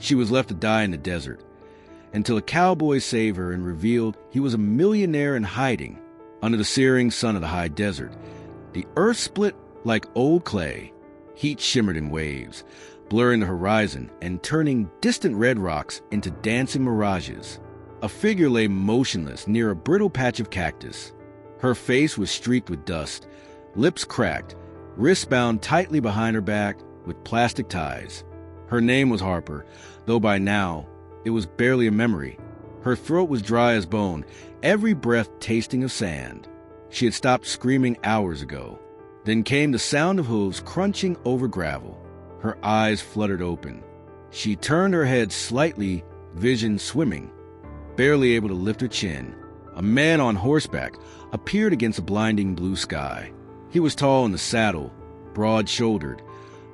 She was left to die in the desert, until a cowboy saved her and revealed he was a millionaire in hiding under the searing sun of the high desert. The earth split like old clay. Heat shimmered in waves, blurring the horizon and turning distant red rocks into dancing mirages. A figure lay motionless near a brittle patch of cactus. Her face was streaked with dust, lips cracked, wrists bound tightly behind her back with plastic ties. Her name was Harper, though by now it was barely a memory. Her throat was dry as bone, every breath tasting of sand. She had stopped screaming hours ago. Then came the sound of hooves crunching over gravel. Her eyes fluttered open. She turned her head slightly, vision swimming, barely able to lift her chin. A man on horseback appeared against a blinding blue sky. He was tall in the saddle, broad-shouldered,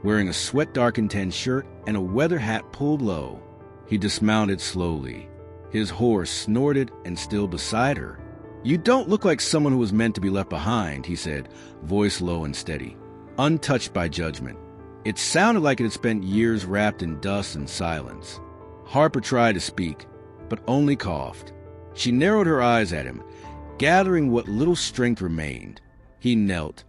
wearing a sweat-darkened tan shirt and a weather hat pulled low. He dismounted slowly. His horse snorted and still beside her. "You don't look like someone who was meant to be left behind," he said, voice low and steady, untouched by judgment. It sounded like it had spent years wrapped in dust and silence. Harper tried to speak, but only coughed. She narrowed her eyes at him, gathering what little strength remained. He knelt,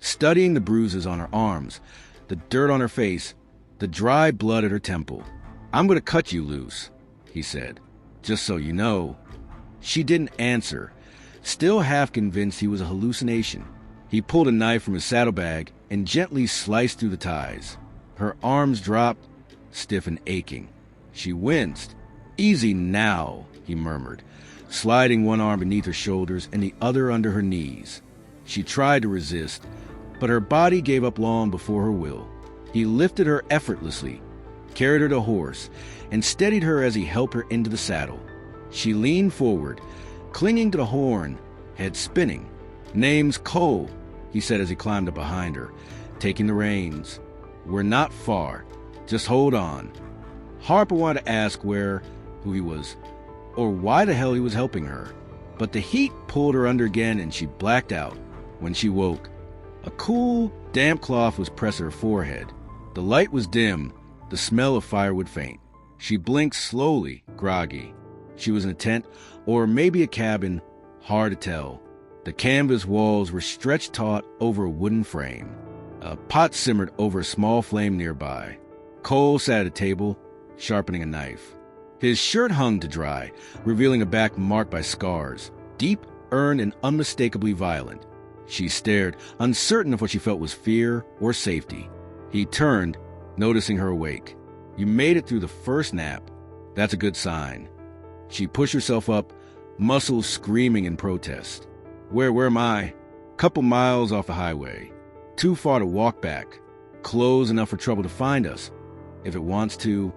studying the bruises on her arms, the dirt on her face, the dry blood at her temple. "I'm going to cut you loose," he said, "just so you know." She didn't answer, still half convinced he was a hallucination. He pulled a knife from his saddlebag and gently sliced through the ties. Her arms dropped, stiff and aching. She winced. "Easy now," he murmured, sliding one arm beneath her shoulders and the other under her knees. She tried to resist, but her body gave up long before her will. He lifted her effortlessly, carried her to horse, and steadied her as he helped her into the saddle. She leaned forward, clinging to the horn, head spinning. "Name's Cole," he said as he climbed up behind her, taking the reins. "We're not far. Just hold on." Harper wanted to ask who he was, or why the hell he was helping her. But the heat pulled her under again and she blacked out. When she woke, a cool, damp cloth was pressed to her forehead. The light was dim, the smell of firewood faint. She blinked slowly, groggy. She was in a tent, or maybe a cabin, hard to tell. The canvas walls were stretched taut over a wooden frame. A pot simmered over a small flame nearby. Cole sat at a table, sharpening a knife. His shirt hung to dry, revealing a back marked by scars, deep, earned, and unmistakably violent. She stared, uncertain if what she felt was fear or safety. He turned, noticing her awake. "You made it through the first nap. That's a good sign." She pushed herself up, muscles screaming in protest. Where am I?" "Couple miles off the highway. Too far to walk back. Close enough for trouble to find us. If it wants to."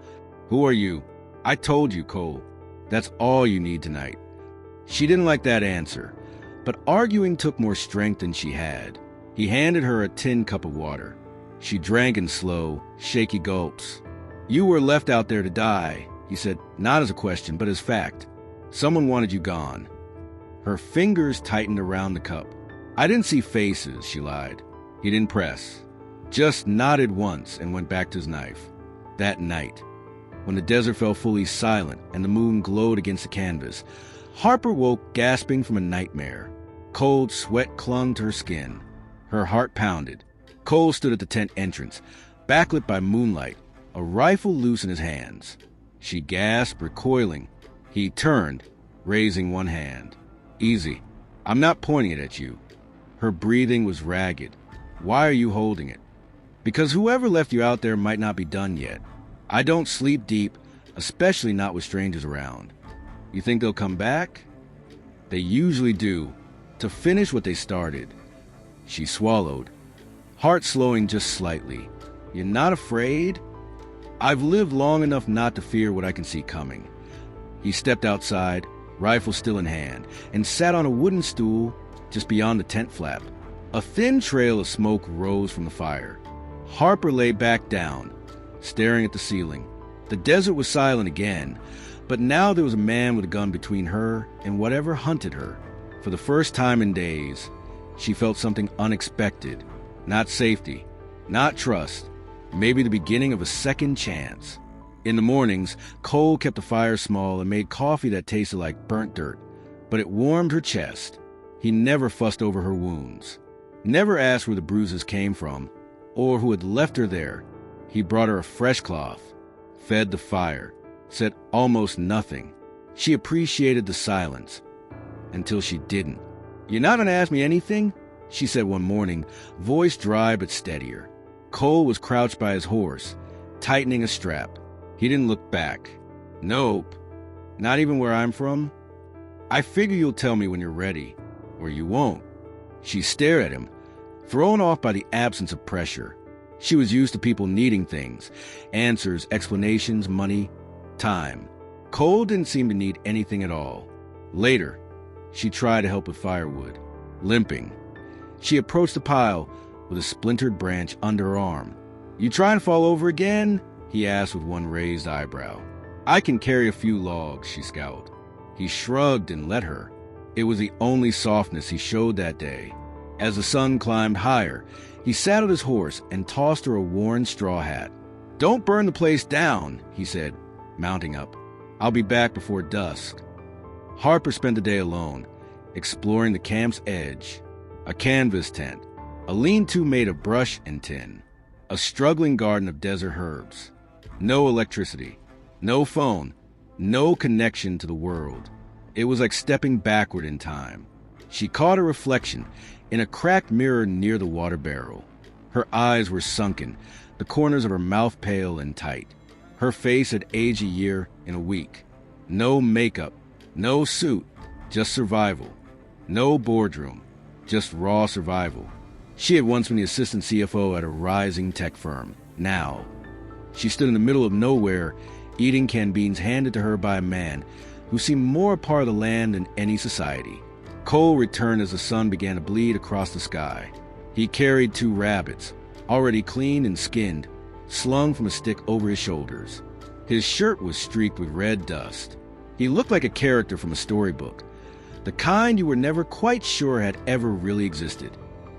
"Who are you?" "I told you, Cole. That's all you need tonight." She didn't like that answer, but arguing took more strength than she had. He handed her a tin cup of water. She drank in slow, shaky gulps. "You were left out there to die," he said, not as a question, but as fact. "Someone wanted you gone." Her fingers tightened around the cup. "I didn't see faces," she lied. He didn't press, just nodded once and went back to his knife. That night, when the desert fell fully silent and the moon glowed against the canvas, Harper woke gasping from a nightmare. Cold sweat clung to her skin. Her heart pounded. Cole stood at the tent entrance, backlit by moonlight, a rifle loose in his hands. She gasped, recoiling. He turned, raising one hand. "Easy. I'm not pointing it at you." Her breathing was ragged. "Why are you holding it?" "Because whoever left you out there might not be done yet. I don't sleep deep, especially not with strangers around." "You think they'll come back?" "They usually do, to finish what they started." She swallowed, heart slowing just slightly. "You're not afraid?" "I've lived long enough not to fear what I can see coming." He stepped outside, rifle still in hand, and sat on a wooden stool just beyond the tent flap. A thin trail of smoke rose from the fire. Harper lay back down, staring at the ceiling. The desert was silent again, but now there was a man with a gun between her and whatever hunted her. For the first time in days, she felt something unexpected. Not safety, not trust, maybe the beginning of a second chance. In the mornings, Cole kept the fire small and made coffee that tasted like burnt dirt, but it warmed her chest. He never fussed over her wounds, never asked where the bruises came from or who had left her there. He brought her a fresh cloth, fed the fire, said almost nothing. She appreciated the silence until she didn't. "You're not going to ask me anything?" she said one morning, voice dry but steadier. Cole was crouched by his horse, tightening a strap. He didn't look back. "Nope. Not even where I'm from? I figure you'll tell me when you're ready, or you won't." She stared at him, thrown off by the absence of pressure. She was used to people needing things, answers, explanations, money, time. Cole didn't seem to need anything at all. Later, she tried to help with firewood, limping. She approached the pile with a splintered branch under her arm. "You trying to fall over again?" he asked with one raised eyebrow. "I can carry a few logs," she scowled. He shrugged and let her. It was the only softness he showed that day. As the sun climbed higher, he saddled his horse and tossed her a worn straw hat. "Don't burn the place down," he said, mounting up. "I'll be back before dusk." Harper spent the day alone, exploring the camp's edge. A canvas tent, a lean-to made of brush and tin, a struggling garden of desert herbs. No electricity, no phone, no connection to the world. It was like stepping backward in time. She caught a reflection in a cracked mirror near the water barrel. Her eyes were sunken, the corners of her mouth pale and tight. Her face had aged a year in a week. No makeup, no suit, just survival. No boardroom, just raw survival. She had once been the assistant CFO at a rising tech firm. Now, she stood in the middle of nowhere, eating canned beans handed to her by a man who seemed more a part of the land than any society. Cole returned as the sun began to bleed across the sky. He carried 2 rabbits, already cleaned and skinned, slung from a stick over his shoulders. His shirt was streaked with red dust. He looked like a character from a storybook, the kind you were never quite sure had ever really existed.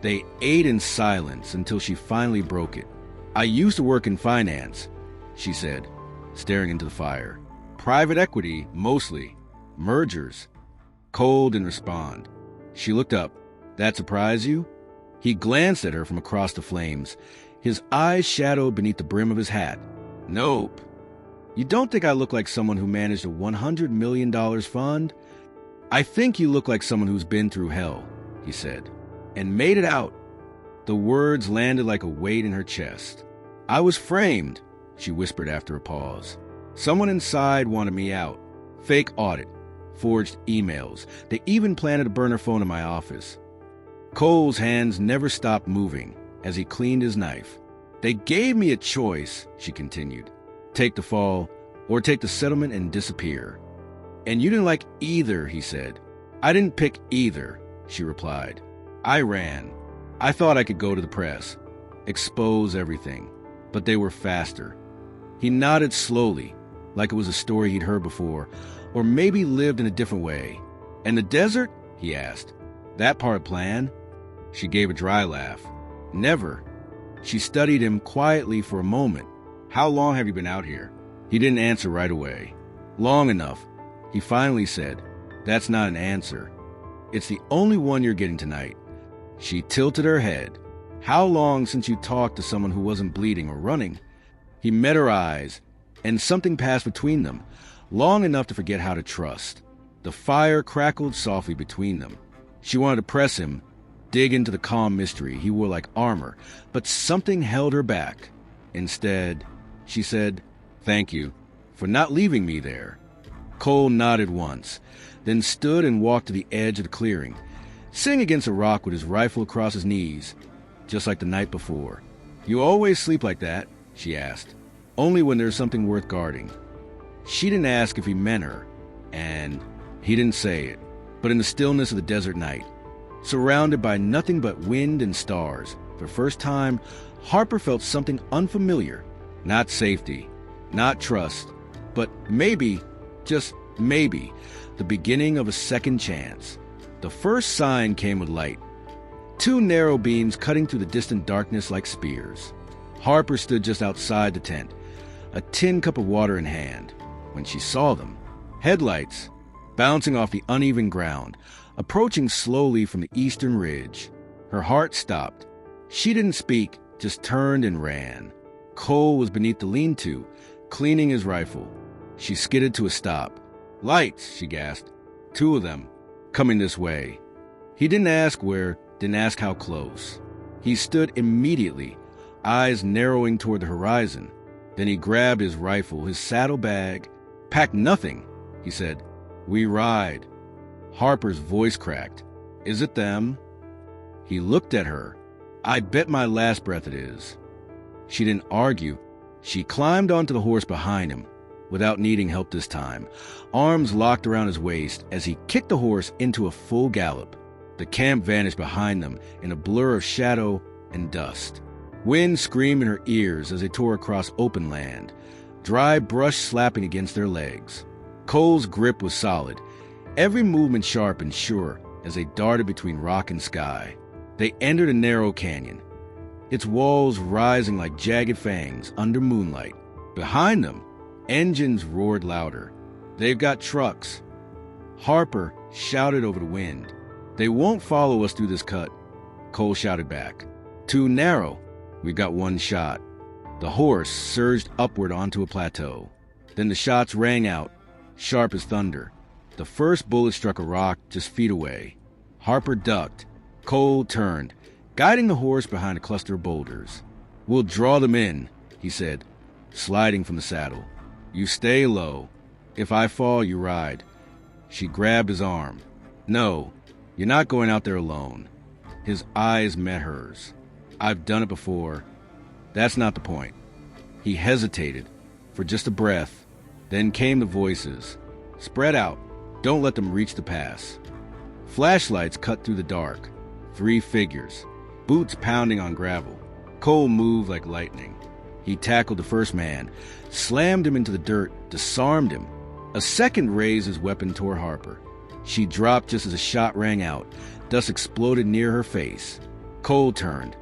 They ate in silence until she finally broke it. "I used to work in finance," she said, staring into the fire. "Private equity, mostly. Mergers." Cole didn't respond. She looked up. "That surprise you?" He glanced at her from across the flames, his eyes shadowed beneath the brim of his hat. "Nope. You don't think I look like someone who managed a $100 million fund? I think you look like someone who's been through hell," he said, "and made it out." The words landed like a weight in her chest. "I was framed," she whispered after a pause. "Someone inside wanted me out. Fake audit, forged emails. They even planted a burner phone in my office." Cole's hands never stopped moving as he cleaned his knife. "They gave me a choice," she continued. "Take the fall or take the settlement and disappear. And you didn't like either," he said. "I didn't pick either," she replied. "I ran. I thought I could go to the press, expose everything, but they were faster." He nodded slowly, like it was a story he'd heard before, or maybe lived in a different way. "And the desert?" he asked. "That part planned?" She gave a dry laugh. "Never." She studied him quietly for a moment. "How long have you been out here?" He didn't answer right away. "Long enough." He finally said, "That's not an answer. It's the only one you're getting tonight." She tilted her head. "How long since you talked to someone who wasn't bleeding or running?" He met her eyes, and something passed between them, long enough to forget how to trust. The fire crackled softly between them. She wanted to press him, dig into the calm mystery he wore like armor, but something held her back. Instead, she said, "Thank you for not leaving me there." Cole nodded once, then stood and walked to the edge of the clearing, sitting against a rock with his rifle across his knees, just like the night before. "You always sleep like that?" she asked. "Only when there's something worth guarding." She didn't ask if he meant her, and he didn't say it. But in the stillness of the desert night, surrounded by nothing but wind and stars, for the first time, Harper felt something unfamiliar. Not safety, not trust, but maybe, just maybe, the beginning of a second chance. The first sign came with light. 2 narrow beams cutting through the distant darkness like spears. Harper stood just outside the tent, a tin cup of water in hand, when she saw them. Headlights, bouncing off the uneven ground, approaching slowly from the eastern ridge. Her heart stopped. She didn't speak, just turned and ran. Cole was beneath the lean-to, cleaning his rifle. She skidded to a stop. "Lights," she gasped. "Two of them, coming this way." He didn't ask where, didn't ask how close. He stood immediately, eyes narrowing toward the horizon. Then he grabbed his rifle, his saddlebag. "Pack nothing," he said. "We ride." Harper's voice cracked. "Is it them?" He looked at her. "I bet my last breath it is." She didn't argue. She climbed onto the horse behind him, without needing help this time, arms locked around his waist as he kicked the horse into a full gallop. The camp vanished behind them in a blur of shadow and dust. Wind screamed in her ears as they tore across open land, dry brush slapping against their legs. Cole's grip was solid, every movement sharp and sure as they darted between rock and sky. They entered a narrow canyon, its walls rising like jagged fangs under moonlight. Behind them, engines roared louder. "They've got trucks." Harper shouted over the wind. "They won't follow us through this cut," Cole shouted back. "Too narrow. We've got one shot." The horse surged upward onto a plateau. Then the shots rang out, sharp as thunder. The first bullet struck a rock just feet away. Harper ducked. Cole turned, guiding the horse behind a cluster of boulders. "We'll draw them in," he said, sliding from the saddle. "You stay low. If I fall, you ride." She grabbed his arm. "No, you're not going out there alone." His eyes met hers. "I've done it before. That's not the point." He hesitated for just a breath. Then came the voices. "Spread out. Don't let them reach the pass." Flashlights cut through the dark. 3 figures, boots pounding on gravel. Cole moved like lightning. He tackled the first man, slammed him into the dirt, disarmed him. A second raised his weapon toward Harper. She dropped just as a shot rang out, dust exploded near her face. Cole turned,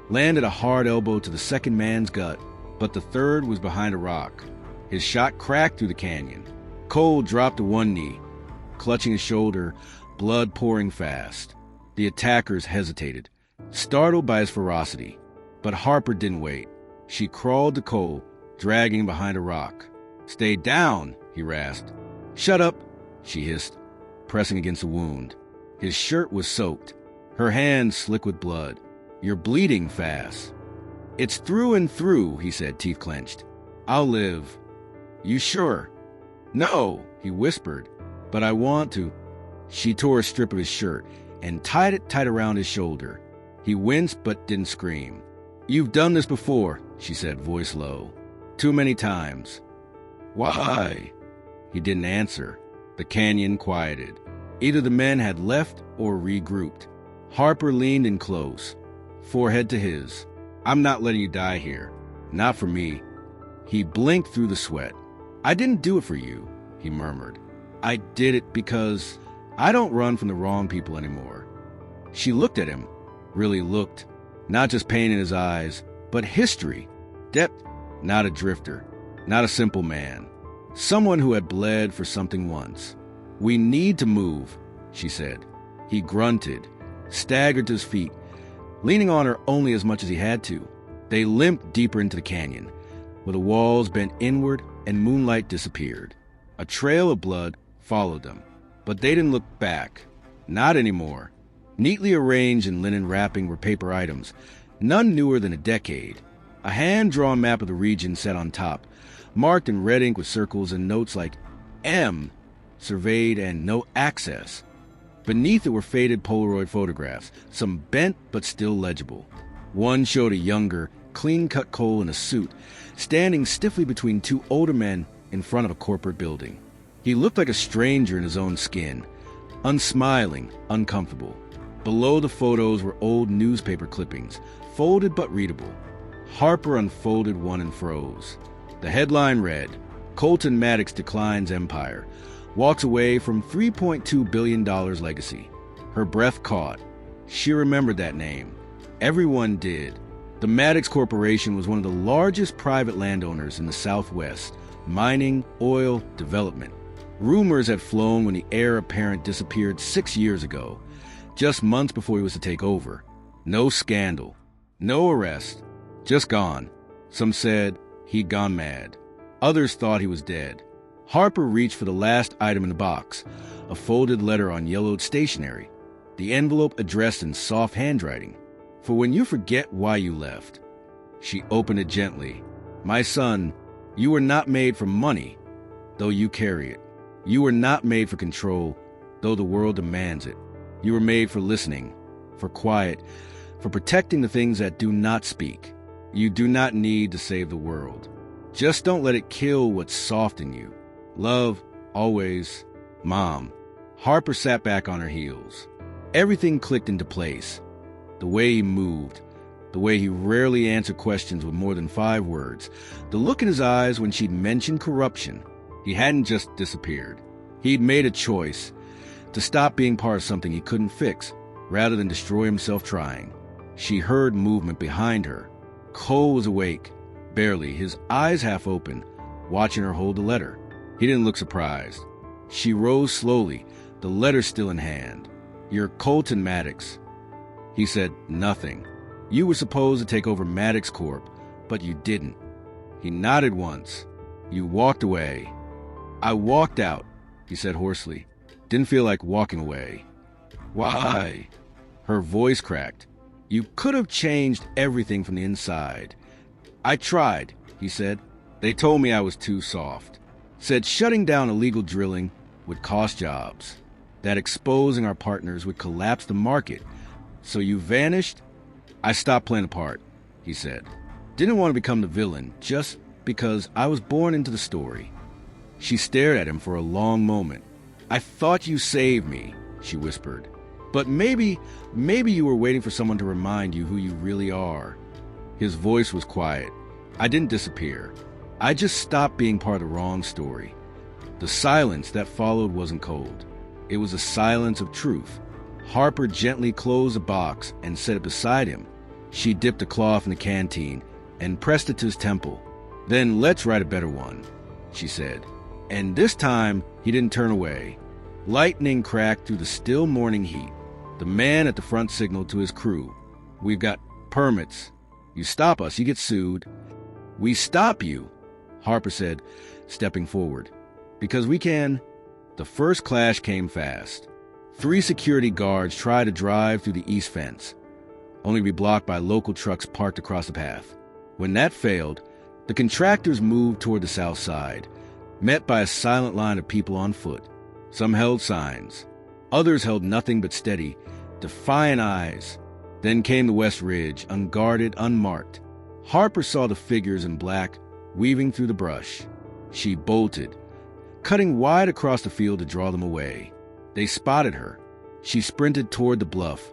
landed a hard elbow to the second man's gut, but the third was behind a rock. His shot cracked through the canyon. Cole dropped to one knee, clutching his shoulder, blood pouring fast. The attackers hesitated, startled by his ferocity. But Harper didn't wait. She crawled to Cole, dragging him behind a rock. "Stay down," he rasped. "Shut up," she hissed, pressing against the wound. His shirt was soaked, her hands slick with blood. "You're bleeding fast." "It's through and through," he said, teeth clenched. "I'll live." "You sure?" "No," he whispered, "but I want to." She tore a strip of his shirt and tied it tight around his shoulder. He winced but didn't scream. "You've done this before," she said, voice low. "Too many times." "Why?" He didn't answer. The canyon quieted. Either the men had left or regrouped. Harper leaned in close, forehead to his. "I'm not letting you die here. Not for me." He blinked through the sweat. "I didn't do it for you," he murmured. "I did it because I don't run from the wrong people anymore." She looked at him, really looked, not just pain in his eyes, but history, depth, not a drifter, not a simple man, someone who had bled for something once. "We need to move," she said. He grunted, staggered to his feet, leaning on her only as much as he had to. They limped deeper into the canyon, where the walls bent inward and moonlight disappeared. A trail of blood followed them, but they didn't look back. Not anymore. Neatly arranged in linen wrapping were paper items, none newer than a decade. A hand-drawn map of the region sat on top, marked in red ink with circles and notes like M, surveyed, and no access. Beneath it were faded Polaroid photographs, some bent but still legible. One showed a younger, clean-cut Cole in a suit, standing stiffly between 2 older men in front of a corporate building. He looked like a stranger in his own skin, unsmiling, uncomfortable. Below the photos were old newspaper clippings, folded but readable. Harper unfolded one and froze. The headline read, "Colton Maddox declines empire, walks away from $3.2 billion legacy." Her breath caught. She remembered that name. Everyone did. The Maddox Corporation was one of the largest private landowners in the Southwest, mining, oil, development. Rumors had flown when the heir apparent disappeared 6 years ago, just months before he was to take over. No scandal, no arrest, just gone. Some said he'd gone mad. Others thought he was dead. Harper reached for the last item in the box, a folded letter on yellowed stationery, the envelope addressed in soft handwriting. For when you forget why you left. She opened it gently. My son, you were not made for money, though you carry it. You were not made for control, though the world demands it. You were made for listening, for quiet, for protecting the things that do not speak. You do not need to save the world. Just don't let it kill what's soft in you. Love, always, Mom. Harper sat back on her heels. Everything clicked into place. The way he moved, the way he rarely answered questions with more than 5 words, the look in his eyes when she'd mentioned corruption. He hadn't just disappeared. He'd made a choice to stop being part of something he couldn't fix, rather than destroy himself trying. She heard movement behind her. Cole was awake, barely, his eyes half open, watching her hold the letter. He didn't look surprised. She rose slowly, the letter still in hand. You're Colton Maddox. He said nothing. You were supposed to take over Maddox Corp, but you didn't. He nodded once. You walked away. I walked out, he said hoarsely. Didn't feel like walking away. Why? Her voice cracked. You could have changed everything from the inside. I tried, he said. They told me I was too soft. Said shutting down illegal drilling would cost jobs. That exposing our partners would collapse the market. So you vanished? I stopped playing a part, he said. Didn't want to become the villain, just because I was born into the story. She stared at him for a long moment. I thought you saved me, she whispered. But maybe you were waiting for someone to remind you who you really are. His voice was quiet. I didn't disappear. I just stopped being part of the wrong story. The silence that followed wasn't cold. It was a silence of truth. Harper gently closed the box and set it beside him. She dipped a cloth in the canteen and pressed it to his temple. Then let's write a better one, she said. And this time, he didn't turn away. Lightning cracked through the still morning heat. The man at the front signaled to his crew. We've got permits. You stop us, you get sued. We stop you, Harper said, stepping forward. Because we can. The first clash came fast. 3 security guards tried to drive through the east fence, only to be blocked by local trucks parked across the path. When that failed, the contractors moved toward the south side, met by a silent line of people on foot. Some held signs. Others held nothing but steady, defiant eyes. Then came the West Ridge, unguarded, unmarked. Harper saw the figures in black weaving through the brush. She bolted, cutting wide across the field to draw them away. They spotted her. She sprinted toward the bluff,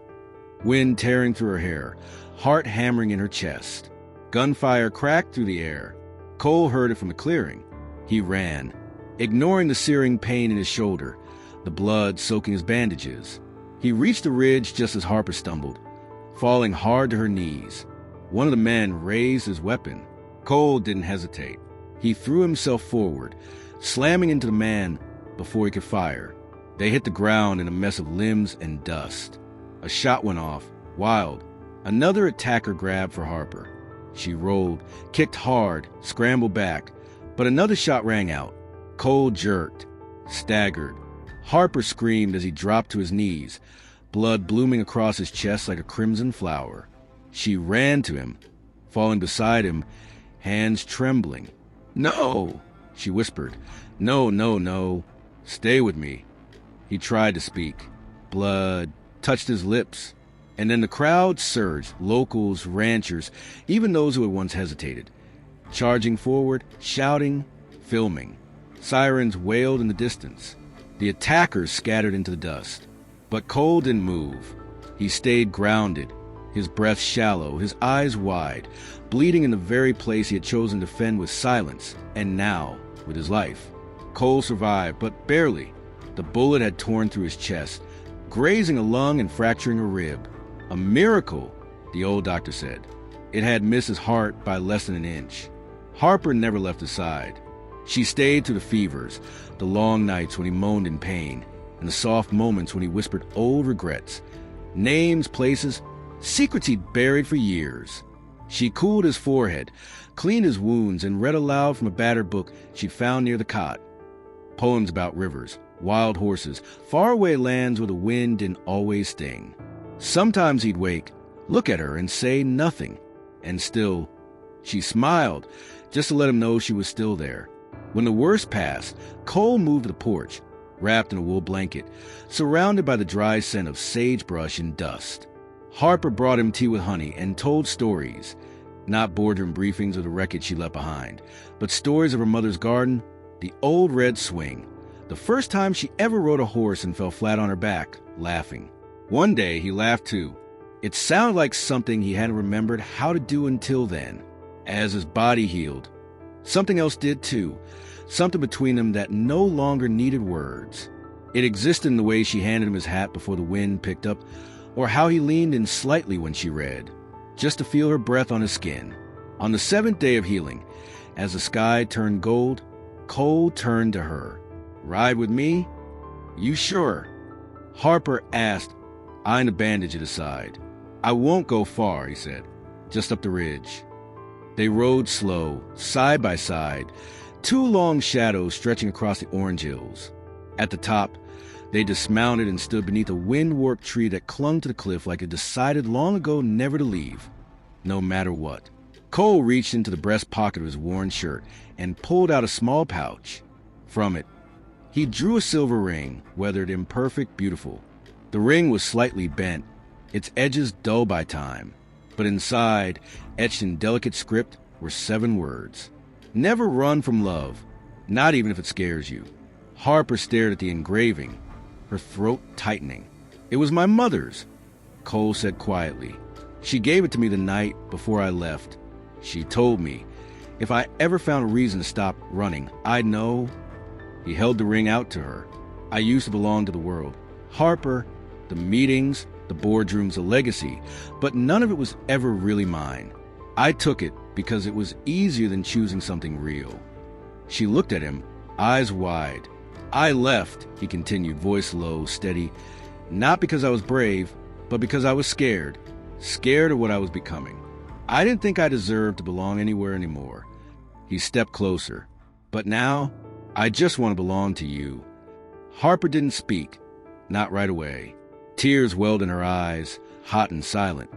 wind tearing through her hair, heart hammering in her chest. Gunfire cracked through the air. Cole heard it from the clearing. He ran, ignoring the searing pain in his shoulder, the blood soaking his bandages. He reached the ridge just as Harper stumbled, falling hard to her knees. One of the men raised his weapon. Cole didn't hesitate. He threw himself forward, slamming into the man before he could fire. They hit the ground in a mess of limbs and dust. A shot went off, wild. Another attacker grabbed for Harper. She rolled, kicked hard, scrambled back, but another shot rang out. Cole jerked, staggered. Harper screamed as he dropped to his knees, blood blooming across his chest like a crimson flower. She ran to him, falling beside him, hands trembling. "No," she whispered. "No, no, no. Stay with me." He tried to speak. Blood touched his lips. And then the crowd surged, locals, ranchers, even those who had once hesitated. Charging forward, shouting, filming. Sirens wailed in the distance. The attackers scattered into the dust. But Cole didn't move. He stayed grounded, his breath shallow, his eyes wide, bleeding in the very place he had chosen to defend with silence, and now with his life. Cole survived, but barely. The bullet had torn through his chest, grazing a lung and fracturing a rib. A miracle, the old doctor said. It had missed his heart by less than an inch. Harper never left his side. She stayed through the fevers, the long nights when he moaned in pain, and the soft moments when he whispered old regrets, names, places, secrets he'd buried for years. She cooled his forehead, cleaned his wounds, and read aloud from a battered book she'd found near the cot. Poems about rivers, wild horses, faraway lands where the wind didn't always sting. Sometimes he'd wake, look at her, and say nothing. And still, she smiled, just to let him know she was still there. When the worst passed, Cole moved to the porch, wrapped in a wool blanket, surrounded by the dry scent of sagebrush and dust. Harper brought him tea with honey and told stories, not boardroom briefings of the wreckage she left behind, but stories of her mother's garden, the old red swing, the first time she ever rode a horse and fell flat on her back, laughing. One day he laughed too. It sounded like something he hadn't remembered how to do until then. As his body healed, something else did too, something between them that no longer needed words. It existed in the way she handed him his hat before the wind picked up, or how he leaned in slightly when she read, just to feel her breath on his skin. On the 7th day of healing, as the sky turned gold, Cole turned to her. "Ride with me?" "You sure?" Harper asked, eyeing the bandage at his side. "I won't go far," he said, "just up the ridge." They rode slow, side by side, 2 long shadows stretching across the orange hills. At the top, they dismounted and stood beneath a wind-warped tree that clung to the cliff like it decided long ago never to leave, no matter what. Cole reached into the breast pocket of his worn shirt and pulled out a small pouch. From it, he drew a silver ring, weathered, imperfect, beautiful. The ring was slightly bent, its edges dull by time, but inside, etched in delicate script, were 7 words. "Never run from love, not even if it scares you." Harper stared at the engraving, her throat tightening. "It was my mother's," Cole said quietly. "She gave it to me the night before I left. She told me, if I ever found a reason to stop running, I'd know." He held the ring out to her. "I used to belong to the world. Harper, the meetings, the boardrooms, the legacy, but none of it was ever really mine. I took it because it was easier than choosing something real." She looked at him, eyes wide. "I left," he continued, voice low, steady, "not because I was brave, but because I was scared. Scared of what I was becoming. I didn't think I deserved to belong anywhere anymore." He stepped closer. "But now, I just want to belong to you." Harper didn't speak, not right away. Tears welled in her eyes, hot and silent,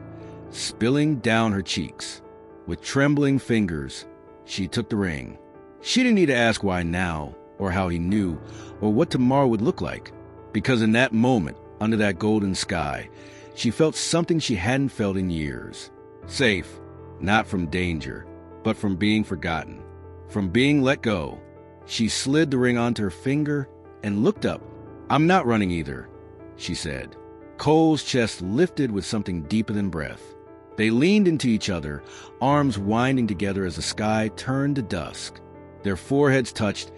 spilling down her cheeks. With trembling fingers, she took the ring. She didn't need to ask why now, or how he knew, or what tomorrow would look like, because in that moment, under that golden sky, she felt something she hadn't felt in years. Safe, not from danger, but from being forgotten, from being let go. She slid the ring onto her finger and looked up. "I'm not running either," she said. Cole's chest lifted with something deeper than breath. They leaned into each other, arms winding together as the sky turned to dusk. Their foreheads touched,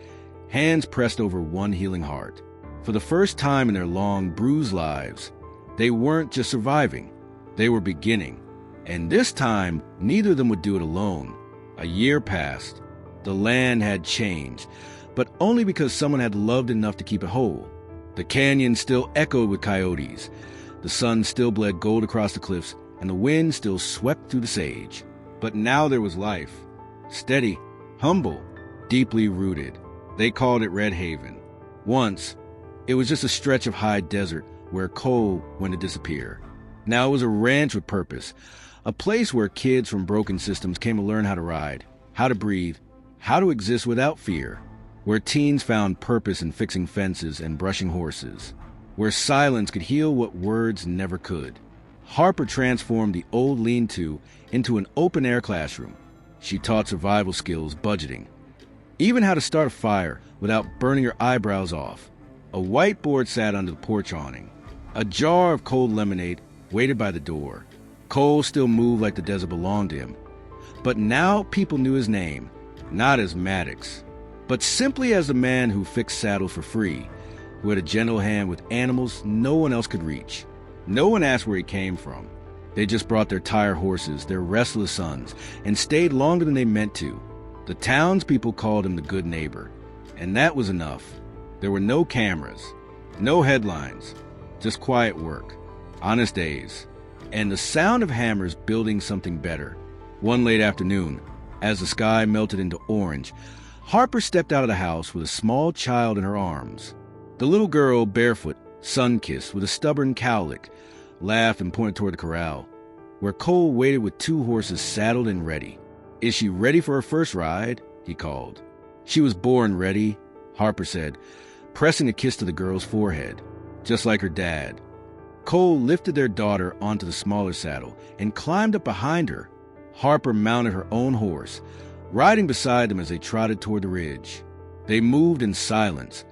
hands pressed over one healing heart. For the first time in their long, bruised lives, they weren't just surviving, they were beginning. And this time, neither of them would do it alone. A year passed. The land had changed, but only because someone had loved enough to keep it whole. The canyon still echoed with coyotes. The sun still bled gold across the cliffs, and the wind still swept through the sage. But now there was life. Steady, humble, deeply rooted. They called it Red Haven. Once, it was just a stretch of high desert where Cole went to disappear. Now it was a ranch with purpose, a place where kids from broken systems came to learn how to ride, how to breathe, how to exist without fear, where teens found purpose in fixing fences and brushing horses, where silence could heal what words never could. Harper transformed the old lean-to into an open-air classroom. She taught survival skills, budgeting, even how to start a fire without burning her eyebrows off. A whiteboard sat under the porch awning. A jar of cold lemonade waited by the door. Cole still moved like the desert belonged to him. But now people knew his name, not as Maddox, but simply as the man who fixed saddles for free, who had a gentle hand with animals no one else could reach. No one asked where he came from. They just brought their tired horses, their restless sons, and stayed longer than they meant to. The townspeople called him the good neighbor, and that was enough. There were no cameras, no headlines, just quiet work, honest days, and the sound of hammers building something better. One late afternoon, as the sky melted into orange, Harper stepped out of the house with a small child in her arms. The little girl, barefoot, sun-kissed, with a stubborn cowlick, laughed and pointed toward the corral, where Cole waited with 2 horses saddled and ready. "Is she ready for her first ride?" he called. "She was born ready," Harper said, pressing a kiss to the girl's forehead, just like her dad. Cole lifted their daughter onto the smaller saddle and climbed up behind her. Harper mounted her own horse, riding beside them as they trotted toward the ridge. They moved in silence,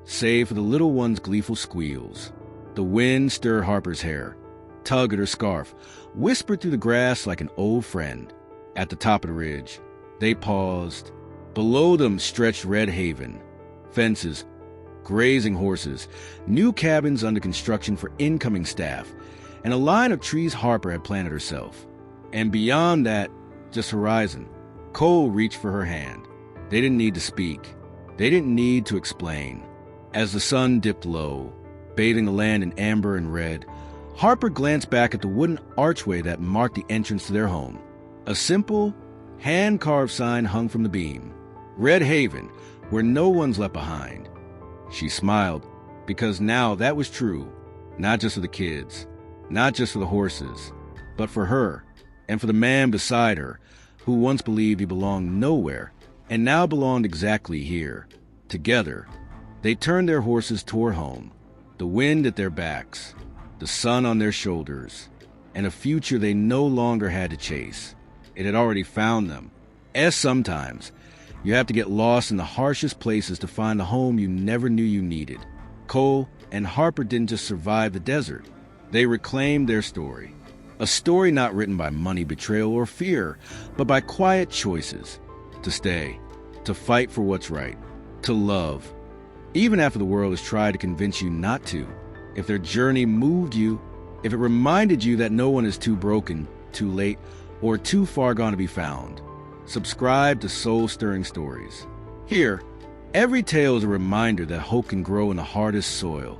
save for the little one's gleeful squeals. The wind stirred Harper's hair, tugged at her scarf, whispered through the grass like an old friend. At the top of the ridge, they paused. Below them stretched Red Haven. Fences, grazing horses, new cabins under construction for incoming staff, and a line of trees Harper had planted herself. And beyond that, just horizon. Cole reached for her hand. They didn't need to speak. They didn't need to explain. As the sun dipped low, bathing the land in amber and red, Harper glanced back at the wooden archway that marked the entrance to their home. A simple, hand-carved sign hung from the beam. Red Haven, where no one's left behind. She smiled, because now that was true, not just for the kids, not just for the horses, but for her, and for the man beside her, who once believed he belonged nowhere, and now belonged exactly here. Together, they turned their horses toward home, the wind at their backs, the sun on their shoulders, and a future they no longer had to chase. It had already found them. As sometimes, you have to get lost in the harshest places to find the home you never knew you needed. Cole and Harper didn't just survive the desert. They reclaimed their story. A story not written by money, betrayal, or fear, but by quiet choices. To stay, to fight for what's right, to love, even after the world has tried to convince you not to. If their journey moved you, if it reminded you that no one is too broken, too late, or too far gone to be found, subscribe to Soul-Stirring Stories. Here, every tale is a reminder that hope can grow in the hardest soil,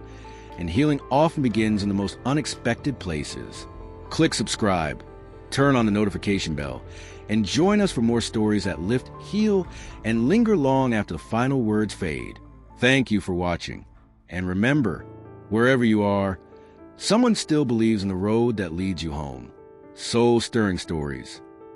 and healing often begins in the most unexpected places. Click subscribe, turn on the notification bell, and join us for more stories that lift, heal, and linger long after the final words fade. Thank you for watching. And remember, wherever you are, someone still believes in the road that leads you home. Soul-Stirring Stories.